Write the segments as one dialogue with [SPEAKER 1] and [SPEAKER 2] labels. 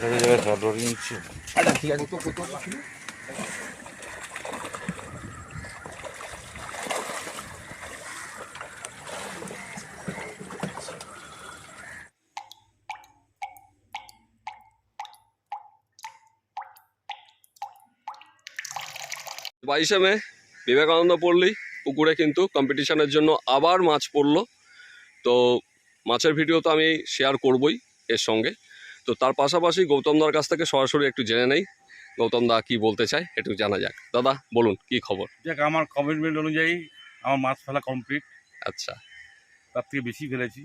[SPEAKER 1] জায়গায় সাদর নিচ্ছি।
[SPEAKER 2] আচ্ছা ঠিক আছে তো কত ছিল?
[SPEAKER 3] বাইশে মে বিবেকানন্দ পল্লী পুকুরে কিন্তু কম্পিটিশনের জন্য আবার মাছ পড়লো। তো মাছের ভিডিও তো আমি শেয়ার করবই এর সঙ্গে। তো তার পাশাপাশি গৌতমদার কাছ থেকে সরাসরি একটু জেনে নেই গৌতম দা কী বলতে চায়, একটু জানা যাক। দাদা বলুন কি খবর?
[SPEAKER 1] দেখ, আমার কমিটমেন্ট অনুযায়ী আমার মাছ ফেলা কমপ্লিট।
[SPEAKER 3] আচ্ছা,
[SPEAKER 1] তার থেকে বেশি ফেলেছি।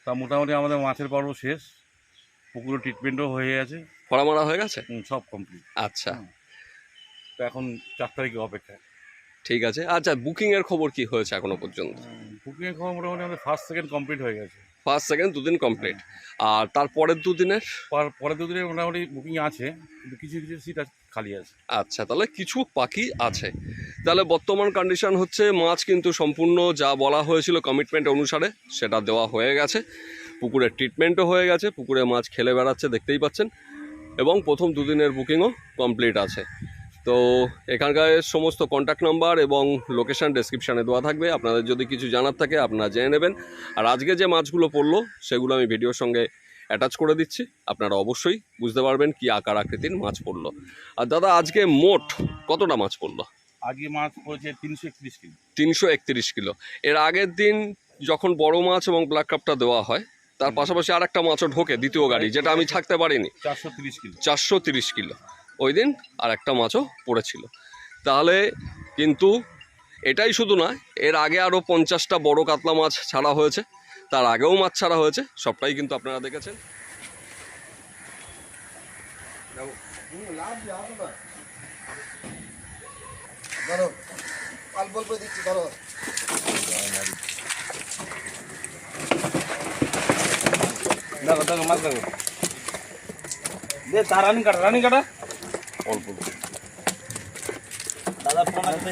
[SPEAKER 1] তা মোটামুটি আমাদের মাছের পর্ব শেষ, পুকুরে ট্রিটমেন্টও হয়ে গেছে,
[SPEAKER 3] ফড়া মারা হয়ে গেছে,
[SPEAKER 1] সব কমপ্লিট।
[SPEAKER 3] আচ্ছা,
[SPEAKER 1] তো এখন 4 তারিখে অপেক্ষা।
[SPEAKER 3] ঠিক আছে। আচ্ছা, বুকিংয়ের খবর কি হয়েছে এখনো পর্যন্ত?
[SPEAKER 1] বুকিংয়ের খবর মোটামুটি আমাদের ফার্স্ট সেকেন্ড কমপ্লিট হয়ে গেছে।
[SPEAKER 3] ফার্স্ট সেকেন্ড দুদিন কমপ্লিট। আর তারপরের দুদিনের?
[SPEAKER 1] পরের দুদিনে মোটামুটি বুকিং আছে, কিন্তু কিছু কিছু সিট খালি আছে।
[SPEAKER 3] আচ্ছা, তাহলে কিছু বাকি আছে। তাহলে বর্তমান কন্ডিশন হচ্ছে মাছ কিন্তু সম্পূর্ণ যা বলা হয়েছিল কমিটমেন্ট অনুসারে সেটা দেওয়া হয়ে গেছে। পুকুরের ট্রিটমেন্টও হয়ে গেছে, পুকুরে মাছ খেলে বেড়াচ্ছে দেখতেই পাচ্ছেন, এবং প্রথম দুদিনের বুকিংও কমপ্লিট আছে। তো এখানকার সমস্ত কন্ট্যাক্ট নাম্বার এবং লোকেশান ডেসক্রিপশানে দেওয়া থাকবে, আপনাদের যদি কিছু জানার থাকে আপনারা জেনে নেবেন। আর আজকে যে মাছগুলো পড়লো সেগুলো আমি ভিডিওর সঙ্গে অ্যাটাচ করে দিচ্ছি, আপনারা অবশ্যই বুঝতে পারবেন কি আকার আকৃতির মাছ পড়লো। আর দাদা আজকে মোট কতটা মাছ পড়লো?
[SPEAKER 1] আগে মাছ পড়েছে 331 কিলো।
[SPEAKER 3] 331 কিলো। এর আগের দিন যখন বড় মাছ এবং ব্ল্যাক কাপটা দেওয়া হয় তার পাশাপাশি আর একটা মাছও ঢোকে দ্বিতীয় গাড়ি, যেটা আমি থাকতে পারিনি,
[SPEAKER 1] 430 কিলো।
[SPEAKER 3] 430 কিলো ওই দিন আর একটা মাছও পড়েছিল। তাহলে কিন্তু এটাই শুধু নয়, এর আগে আরও 50টা বড় কাতলা মাছ ছাড়া হয়েছে, তার আগেও মাছ ছাড়া হয়েছে, সবটাই কিন্তু আপনারা দেখেছেন।
[SPEAKER 2] মাছ দেখো দে, তার রানি কাটা
[SPEAKER 1] অল্প
[SPEAKER 2] দাদা ফোন আছে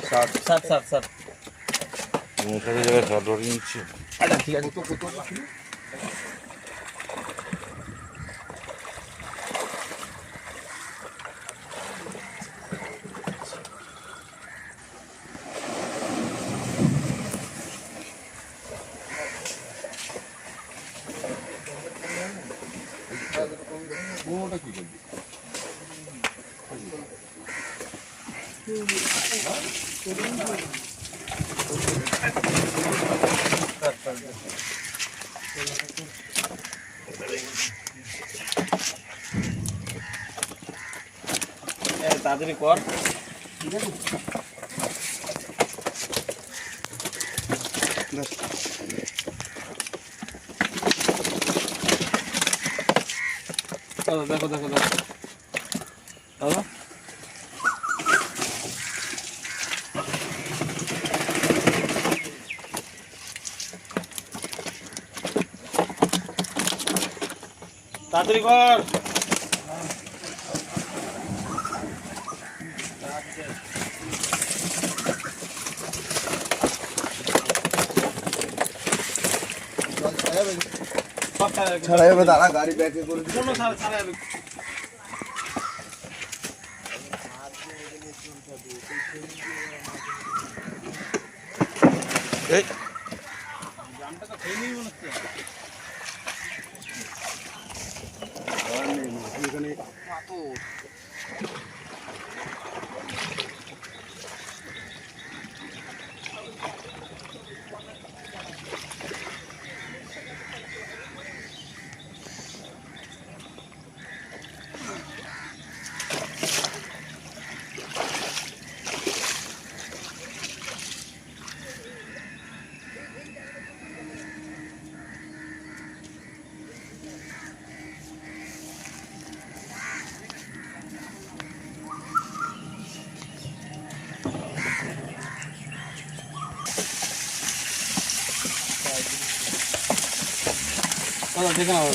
[SPEAKER 2] স্যার
[SPEAKER 1] জায়গায় সাদর নিচ্ছি।
[SPEAKER 2] আচ্ছা ঠিক আছে তো কত ছিল?
[SPEAKER 1] কি করবি?
[SPEAKER 2] তাড়াতাড়ি কর, ঠিক আছে? দেখো দেখো দেখো দাদা, তাড়াতাড়ি কর।
[SPEAKER 4] ছাড়া যাবে দাঁড়া, গাড়ি ব্যাকে করে
[SPEAKER 2] কোনো ছাড়া যাবে।
[SPEAKER 1] এই
[SPEAKER 2] জামটা তো খেয়ে নিয়ে মনে হচ্ছে।
[SPEAKER 4] এখানে
[SPEAKER 2] দেখে নাও।